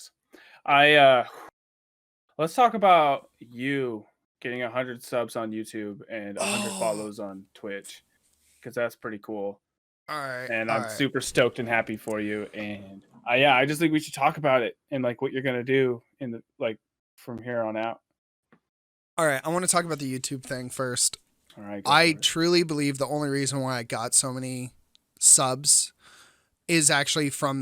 this. I Let's talk about you getting 100 subs on YouTube and 100 Oh, follows on Twitch because that's pretty cool. all right, And all I'm right, super stoked and happy for you. And yeah, I just think we should talk about it and like what you're gonna do in the like from here on out. all right. I want to talk about the YouTube thing first. All right, go I for it. truly believe the only reason why I got so many subs is actually from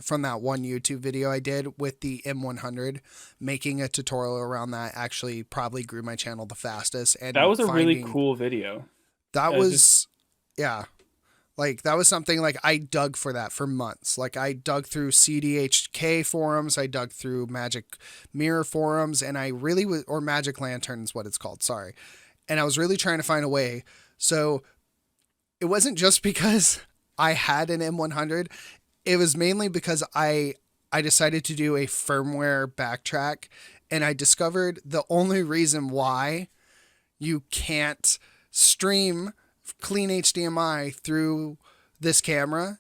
from that one YouTube video I did with the M100. Making a tutorial around that actually probably grew my channel the fastest. That And was a really finding cool video. that Just was, yeah, like that was something like I dug for that for months. Like I dug through CDHK forums, I dug through Magic Mirror forums, and I really was, or Magic Lantern is what it's called. Sorry. And I was really trying to find a way. So it wasn't just because I had an M100. It was mainly because I decided to do a firmware backtrack, and I discovered the only reason why you can't stream clean HDMI through this camera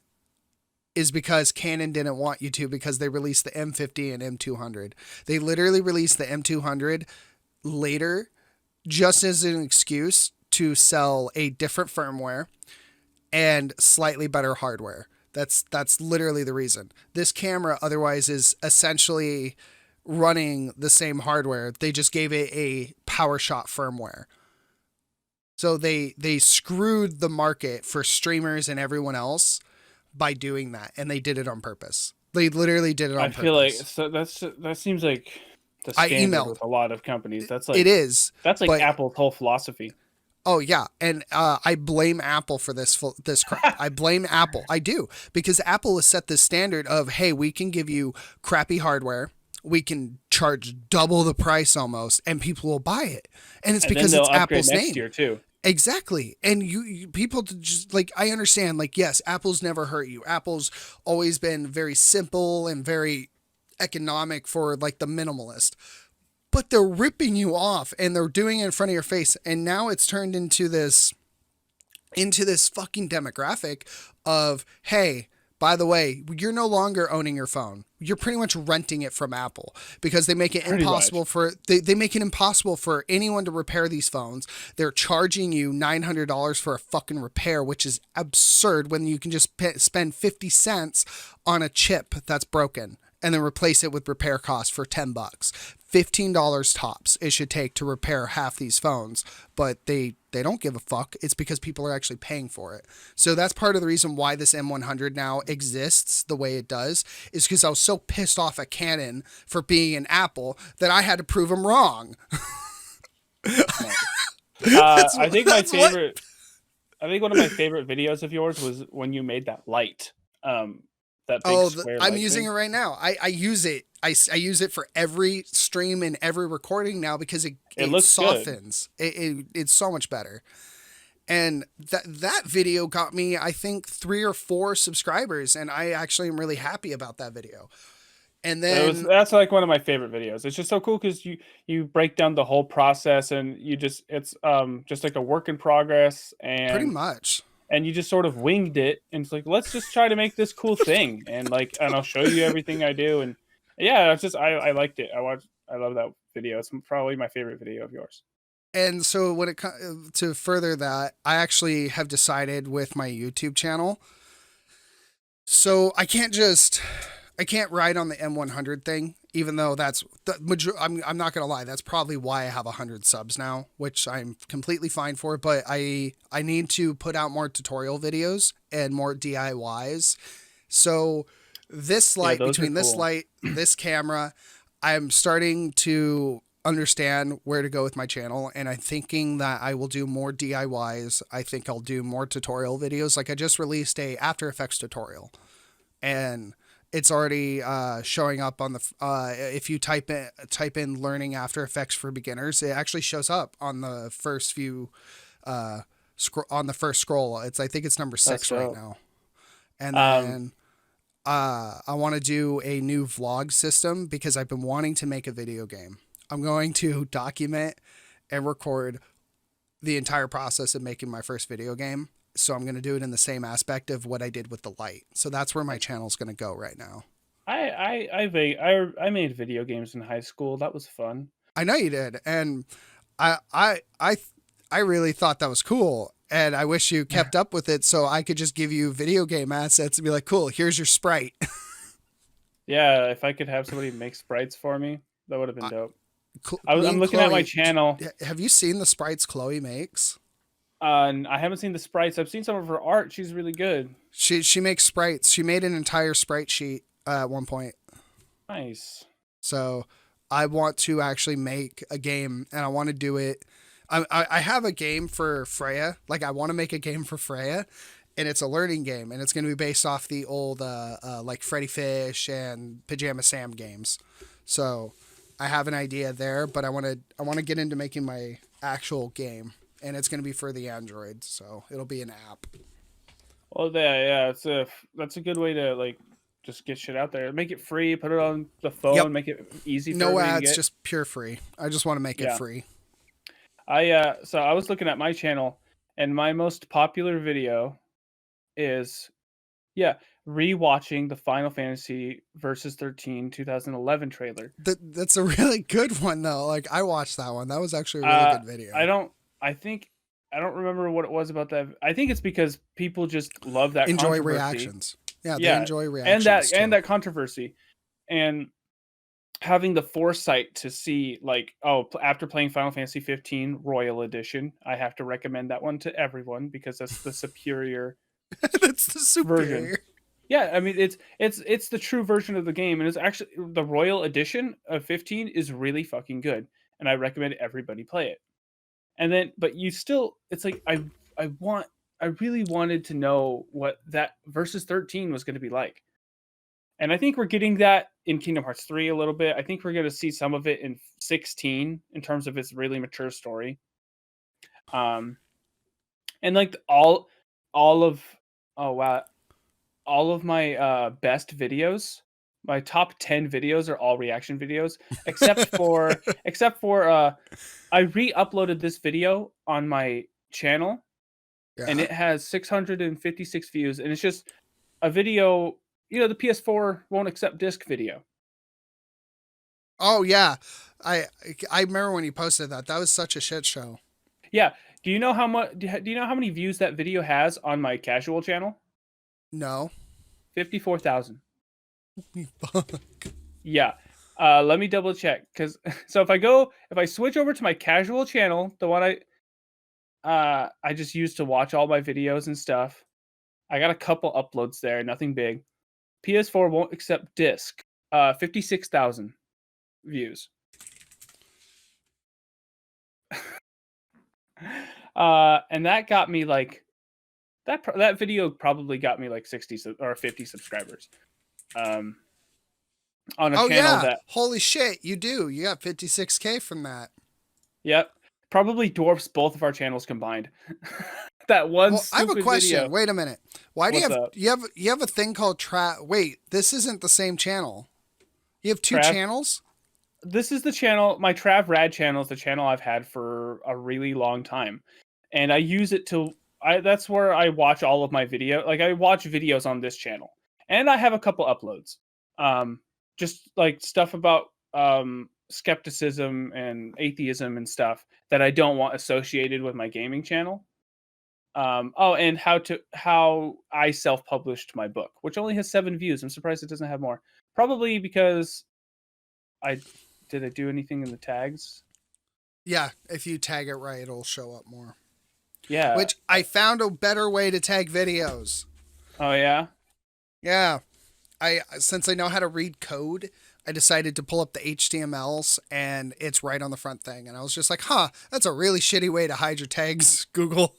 is because Canon didn't want you to, because they released the M50 and M200. They literally released the M200 later just as an excuse to sell a different firmware and slightly better hardware. That's literally the reason. This camera otherwise is essentially running the same hardware. They just gave it a PowerShot firmware. So they screwed the market for streamers and everyone else by doing that, and they did it on purpose. They literally did it on I purpose. feel like so that seems like the I standard emailed. with a lot of companies. That's It like is, that's but Apple's whole philosophy. oh yeah, and I blame Apple for this crap. I blame Apple. I do, because Apple has set this standard of, hey, we can give you crappy hardware, we can charge double the price almost, and people will buy it, and it's And then because they'll it's upgrade Apple's next name. year too. Exactly. And you people just like, I understand, like, yes, Apple's never hurt you. Apple's always been very simple and very economic for like the minimalist. But they're ripping you off and they're doing it in front of your face. And now it's turned into this fucking demographic of, hey, by the way, you're no longer owning your phone. You're pretty much renting it from Apple, because they make it Pretty much. impossible for they make it impossible for anyone to repair these phones. They're charging you $900 for a fucking repair, which is absurd when you can just spend 50 cents on a chip that's broken and then replace it with repair costs for $10. $15 tops it should take to repair half these phones, but they don't give a fuck. It's because people are actually paying for it. So that's part of the reason why this M100 now exists the way it does, is because I was so pissed off at Canon for being an Apple that I had to prove them wrong. I think my favorite. I think one of my favorite videos of yours was when you made that light. That big square I'm light using thing. it right now. I use it. I use it for every stream and every recording now, because It it looks good. softens. It's so much better. And that video got me, I think, 3 or 4 subscribers, and I actually am really happy about that video. And then That's like one of my favorite videos. It's just so cool because you break down the whole process and it's just like a work in progress, pretty and much, you just sort of winged it, and it's like, let's just try to make this cool thing, and I'll show you everything I do. And yeah, it's just I liked it. I love that video. It's probably my favorite video of yours. and so when it to further that, I actually have decided with my YouTube channel, so I can't ride on the M100 thing, even though that's I'm not gonna lie, that's probably why I have 100 subs now, which I'm completely fine for. But I need to put out more tutorial videos and more DIYs. So this Yeah, light, those are between this cool. light, this camera, I'm starting to understand where to go with my channel, and I'm thinking that I will do more DIYs. I think I'll do more tutorial videos. Like, I just released a After Effects tutorial, and it's already showing up on the if you type in learning After Effects for beginners, it actually shows up on the first few on the first scroll. I think it's number 6 right So now. And um then I want to do a new vlog system, because I've been wanting to make a video game. I'm going to document and record the entire process of making my first video game. So I'm going to do it in the same aspect of what I did with the light. So that's where my channel's going to go right now. I made video games in high school. That was fun. I know you did, and I I I I really thought that was cool. And I wish you kept up with it so I could just give you video game assets and be like, cool, here's your sprite. Yeah, if I could have somebody make sprites for me, that would have been dope. Me I'm and looking at my Chloe, channel. have you seen the sprites Chloe makes? And I haven't seen the sprites. I've seen some of her art. She's really good. She makes sprites. She made an entire sprite sheet at one point. Nice. So I want to actually make a game, and I want to do it. I have a game for Freya. Like I want to make a game for Freya, and it's a learning game, and it's going to be based off the old like Freddy Fish and Pajama Sam games. So I have an idea there, but I want to get into making my actual game, and it's going to be for the Android. So it'll be an app. Well, yeah, that's a good way to like just get shit out there. Make it free. Put it on the phone. Yep. Make it easy for No everybody to ads, get. just pure free. I just want to make it Yeah. free. So I was looking at my channel, and my most popular video is rewatching the Final Fantasy Versus 13 2011 trailer. That's a really good one though. Like I watched that one. That was actually a really good video. I don't remember what it was about that. I think it's because people just love that Enjoy controversy. reactions. Yeah, they enjoy and reactions. and that controversy, and having the foresight to see like, oh, after playing Final Fantasy 15 Royal Edition, I have to recommend that one to everyone because that's the superior That's the superior version. Yeah, I mean it's the true version of the game, and it's actually the Royal Edition of 15 is really fucking good, and I recommend everybody play it. And then, but you still, it's like I really wanted to know what that Versus 13 was going to be like, and I think we're getting that in Kingdom Hearts 3 a little bit. I think we're going to see some of it in 16 in terms of its really mature story. And like all of oh wow all of my best videos, my top 10 videos are all reaction videos, except for I re-uploaded this video on my channel, and Yeah. it has 656 views, and it's just a video, the PS4 won't accept disc video. Oh yeah. I I remember when you posted that. That was such a shit show. Yeah. Do you know how much do you know how many views that video has on my casual channel? No. 54,000. Fuck. Yeah. Let me double check, cuz so if I switch over to my casual channel, the one I just use to watch all my videos and stuff. I got a couple uploads there, nothing big. PS4 won't accept disc. 56,000 views. And that got me like that video probably got me like 60 or 50 subscribers. On a Oh channel yeah. that Holy shit, you do. You got 56K from that. yep, probably dwarfs both of our channels combined. That one Well, I have a stupid question. video. Wait a minute. Why do What's up? you have a thing called Wait, this isn't the same channel. You have two Trav? channels? This is the channel, my Trav Rad channel is the channel I've had for a really long time. And I use it that's where I watch all of my video. Like I watch videos on this channel. And I have a couple uploads. Just like stuff about skepticism and atheism and stuff that I don't want associated with my gaming channel. And how I self-published my book, which only has 7 views. I'm surprised it doesn't have more. Probably because did I do anything in the tags? Yeah, if you tag it right, it'll show up more. Yeah. Which I found a better way to tag videos. Oh yeah. Yeah. Since I know how to read code, I decided to pull up the HTMLs and it's right on the front thing. And I was just like, huh, that's a really shitty way to hide your tags, Google.